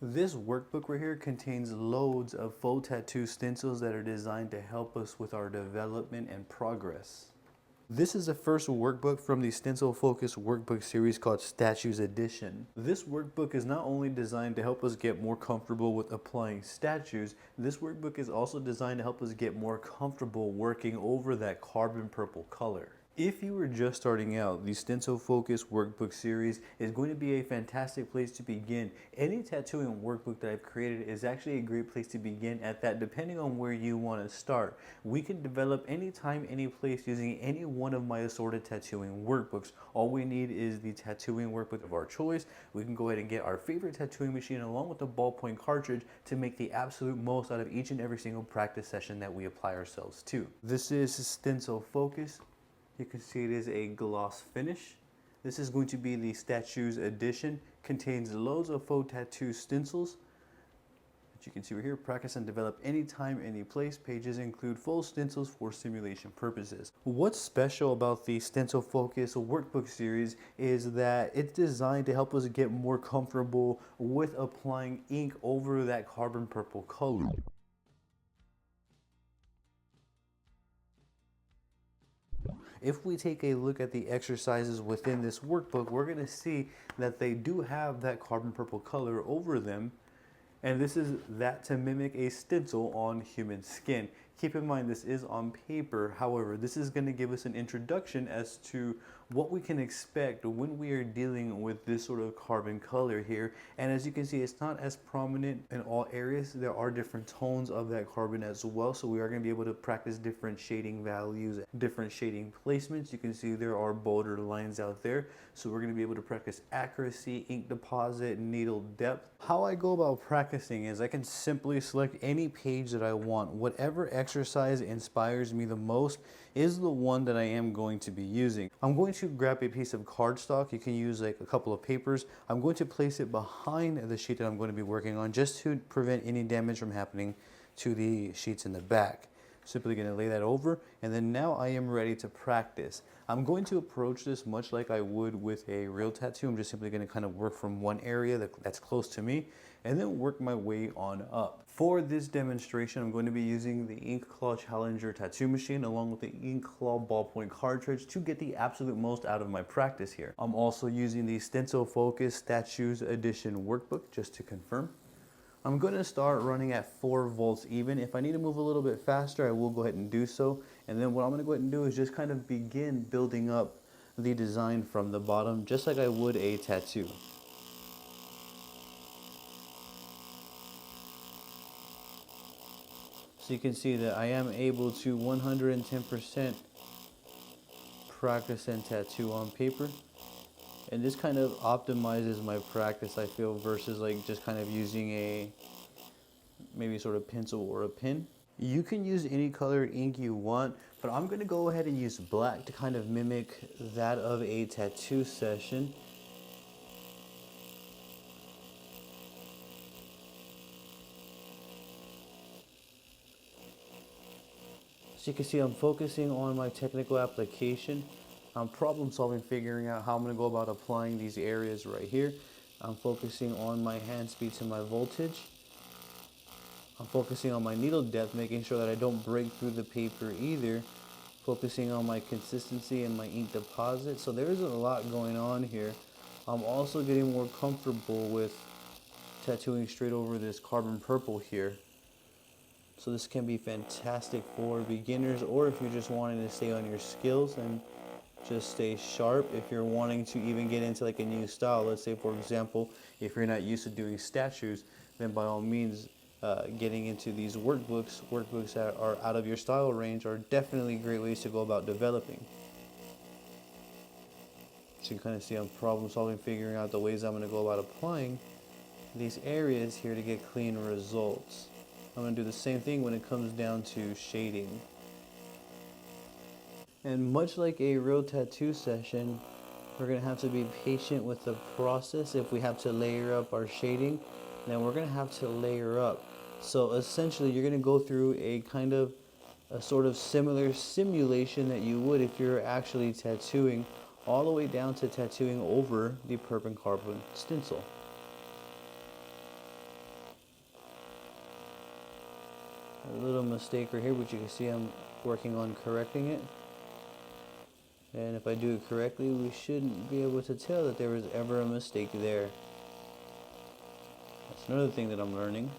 This workbook right here contains loads of faux tattoo stencils that are designed to help us with our development and progress. This is the first workbook from the Stencil Focus workbook series called Statues Edition. This workbook is not only designed to help us get more comfortable with applying statues, this workbook is also designed to help us get more comfortable working over that carbon purple color. If you were just starting out, the Stencil Focus workbook series is going to be a fantastic place to begin. Any tattooing workbook that I've created is actually a great place to begin at that, depending on where you want to start. We can develop anytime, any place using any one of my assorted tattooing workbooks. All we need is the tattooing workbook of our choice. We can go ahead and get our favorite tattooing machine along with the ballpoint cartridge to make the absolute most out of each and every single practice session that we apply ourselves to. This is Stencil Focus. You can see it is a gloss finish. This is going to be the Statues Edition. Contains loads of faux tattoo stencils. As you can see right here, practice and develop anytime, any place. Pages include full stencils for simulation purposes. What's special about the Stencil Focus workbook series is that it's designed to help us get more comfortable with applying ink over that carbon purple color. If we take a look at the exercises within this workbook, we're going to see that they do have that carbon purple color over them. And this is that to mimic a stencil on human skin. Keep in mind this is on paper, however, this is going to give us an introduction as to what we can expect when we are dealing with this sort of carbon color here. And as you can see, it's not as prominent in all areas. There are different tones of that carbon as well, so we are going to be able to practice different shading values, different shading placements. You can see there are bolder lines out there, so we're going to be able to practice accuracy, ink deposit, needle depth. How I go about practicing is I can simply select any page that I want. Whatever exercise inspires me the most is the one that I am going to be using. I'm going to grab a piece of cardstock. You can use like a couple of papers. I'm going to place it behind the sheet that I'm going to be working on just to prevent any damage from happening to the sheets in the back. Simply going to lay that over, and then now I am ready to practice. I'm going to approach this much like I would with a real tattoo. I'm just simply going to kind of work from one area that's close to me and then work my way on up. For this demonstration, I'm going to be using the Ink Claw Challenger tattoo machine along with the Ink Claw ballpoint cartridge to get the absolute most out of my practice here. I'm also using the Stencil Focus Statues Edition workbook just to confirm. I'm going to start running at 4 volts even. If I need to move a little bit faster, I will go ahead and do so. And then what I'm going to go ahead and do is just kind of begin building up the design from the bottom, just like I would a tattoo. So you can see that I am able to 110% practice and tattoo on paper. And this kind of optimizes my practice, I feel, versus like just kind of using a maybe sort of pencil or a pen. You can use any color ink you want, but I'm going to go ahead and use black to kind of mimic that of a tattoo session. So you can see I'm focusing on my technical application. I'm problem solving, figuring out how I'm going to go about applying these areas right here. I'm focusing on my hand speed to my voltage. I'm focusing on my needle depth, making sure that I don't break through the paper either. Focusing on my consistency and my ink deposit. So there's a lot going on here. I'm also getting more comfortable with tattooing straight over this carbon purple here. So this can be fantastic for beginners, or if you're just wanting to stay on your skills and just stay sharp. If you're wanting to even get into like a new style, let's say for example, if you're not used to doing statues, then by all means, getting into these workbooks that are out of your style range are definitely great ways to go about developing. So you can kind of see I'm problem solving, figuring out the ways I'm going to go about applying these areas here to get clean results. I'm going to do the same thing when it comes down to shading. And much like a real tattoo session, we're going to have to be patient with the process. If we have to layer up our shading, then we're going to have to layer up. So essentially you're going to go through a kind of a sort of similar simulation that you would if you're actually tattooing, all the way down to tattooing over the purple carbon stencil. a little mistake right here, but you can see I'm working on correcting it. And if I do it correctly, we shouldn't be able to tell that there was ever a mistake there. That's another thing that I'm learning.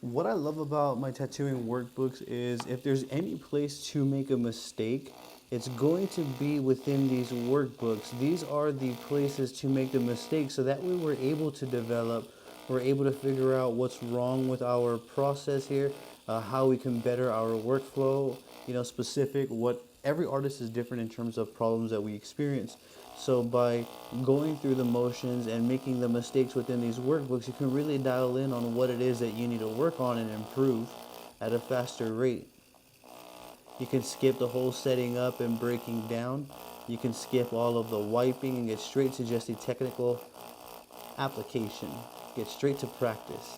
What I love about my tattooing workbooks is if there's any place to make a mistake, it's going to be within these workbooks. These are the places to make the mistake, so that way we're able to develop, we're able to figure out what's wrong with our process here, how we can better our workflow, specific, what every artist is different in terms of problems that we experience. So by going through the motions and making the mistakes within these workbooks, you can really dial in on what it is that you need to work on and improve at a faster rate. You can skip the whole setting up and breaking down. You can skip all of the wiping and get straight to just the technical application. Get straight to practice.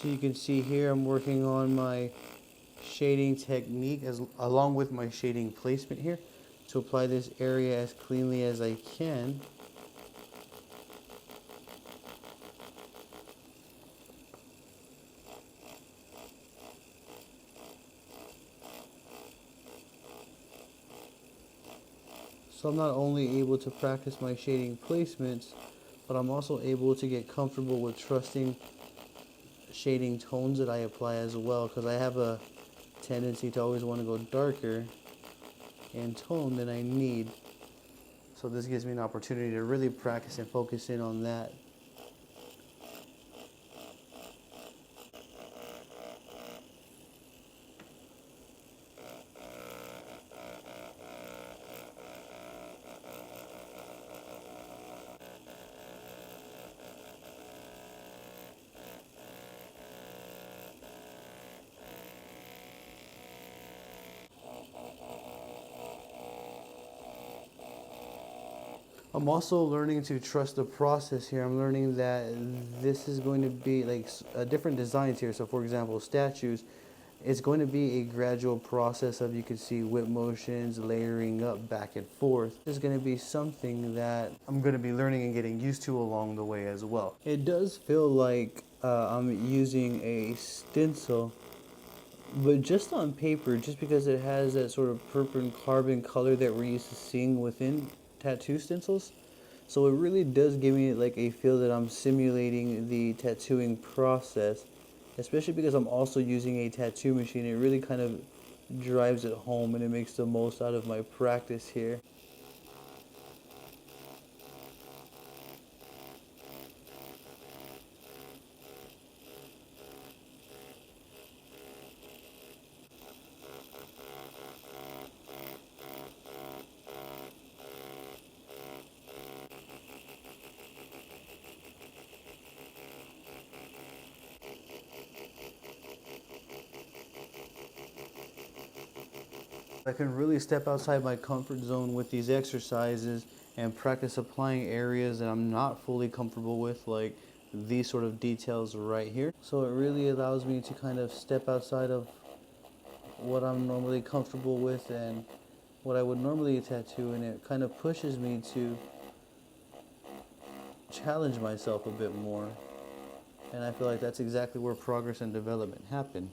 So you can see here I'm working on my shading technique along with my shading placement here to apply this area as cleanly as I can. So I'm not only able to practice my shading placements, but I'm also able to get comfortable with trusting shading tones that I apply as well, because I have a tendency to always want to go darker in tone than I need. So this gives me an opportunity to really practice and focus in on that. I'm also learning to trust the process here. I'm learning that this is going to be like different designs here. So for example, statues, it's going to be a gradual process of, you can see, whip motions, layering up back and forth. It's going to be something that I'm going to be learning and getting used to along the way as well. It does feel like I'm using a stencil, but just on paper, just because it has that sort of purple and carbon color that we're used to seeing within tattoo stencils. So it really does give me like a feel that I'm simulating the tattooing process, especially because I'm also using a tattoo machine. It really kind of drives it home and it makes the most out of my practice here. I can really step outside my comfort zone with these exercises and practice applying areas that I'm not fully comfortable with, like these sort of details right here. So it really allows me to kind of step outside of what I'm normally comfortable with and what I would normally tattoo, and it kind of pushes me to challenge myself a bit more. And I feel like that's exactly where progress and development happen.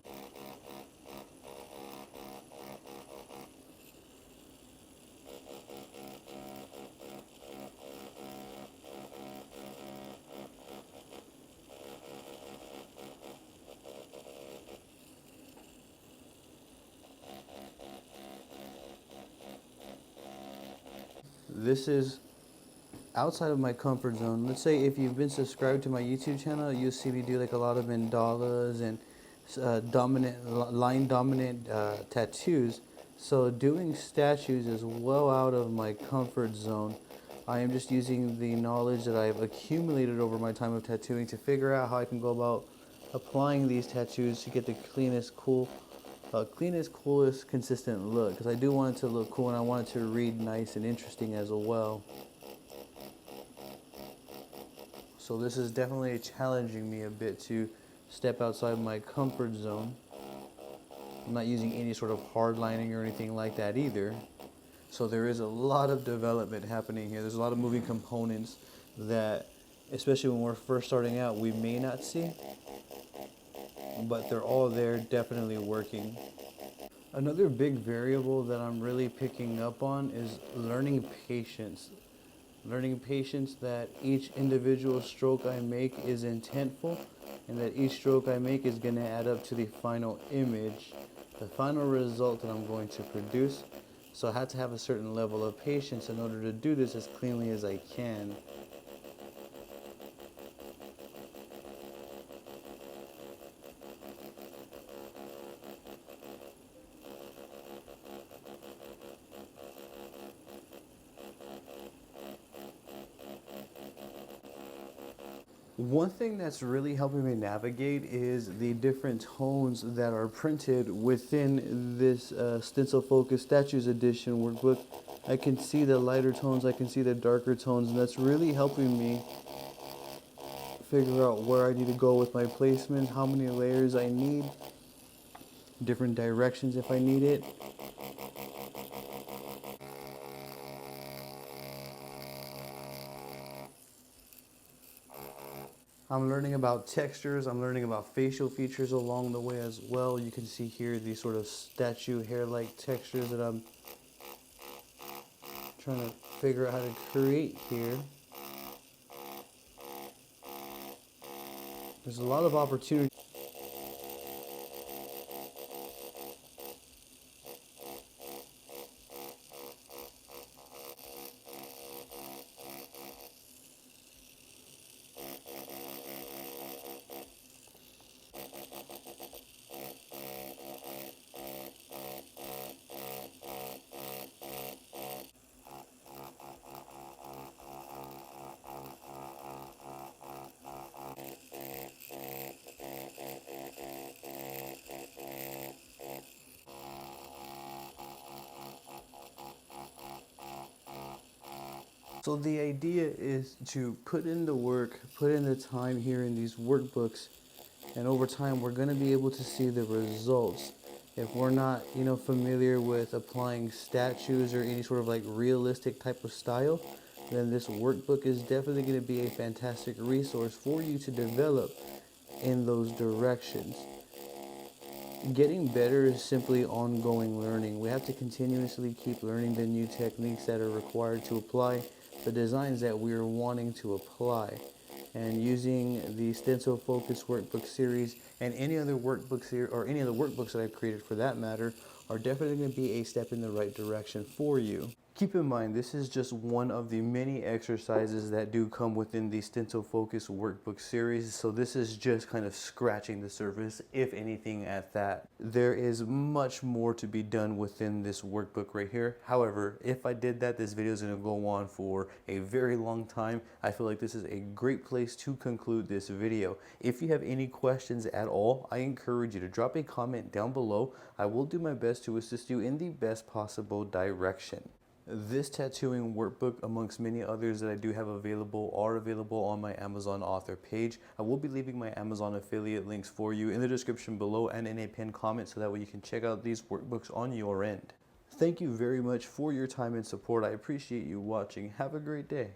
this is outside of my comfort zone. Let's say if you've been subscribed to my YouTube channel, you'll see me do like a lot of mandalas and line dominant tattoos. So doing statues is well out of my comfort zone. I am just using the knowledge that I've accumulated over my time of tattooing to figure out how I can go about applying these tattoos to get the cleanest, coolest, consistent look. Because I do want it to look cool and I want it to read nice and interesting as well. So this is definitely challenging me a bit to step outside my comfort zone. I'm not using any sort of hard lining or anything like that either. So there is a lot of development happening here. There's a lot of moving components that, especially when we're first starting out, we may not see, but they're all there, definitely working. Another big variable that I'm really picking up on is learning patience. Learning patience that each individual stroke I make is intentful and that each stroke I make is going to add up to the final image, the final result that I'm going to produce. So I have to have a certain level of patience in order to do this as cleanly as I can. One thing that's really helping me navigate is the different tones that are printed within this Stencil Focus Statues Edition workbook. I can see the lighter tones, I can see the darker tones, and that's really helping me figure out where I need to go with my placement, how many layers I need, different directions if I need it. I'm learning about textures, I'm learning about facial features along the way as well. You can see here these sort of statue hair-like textures that I'm trying to figure out how to create here. There's a lot of opportunity. So the idea is to put in the work, put in the time here in these workbooks, and over time we're going to be able to see the results. If we're not, familiar with applying statues or any sort of like realistic type of style, then this workbook is definitely going to be a fantastic resource for you to develop in those directions. Getting better is simply ongoing learning. We have to continuously keep learning the new techniques that are required to apply the designs that we are wanting to apply. And using the Stencil Focus workbook series and any other workbooks here, or any other workbooks that I've created for that matter, are definitely going to be a step in the right direction for you. Keep in mind, this is just one of the many exercises that do come within the Stencil Focus workbook series, so this is just kind of scratching the surface, if anything at that. There is much more to be done within this workbook right here. However, if I did that, this video is going to go on for a very long time. I feel like this is a great place to conclude this video. If you have any questions at all, I encourage you to drop a comment down below. I will do my best to assist you in the best possible direction. This tattooing workbook, amongst many others that I do have available, are available on my Amazon author page. I will be leaving my Amazon affiliate links for you in the description below and in a pinned comment, so that way you can check out these workbooks on your end. Thank you very much for your time and support. I appreciate you watching. Have a great day.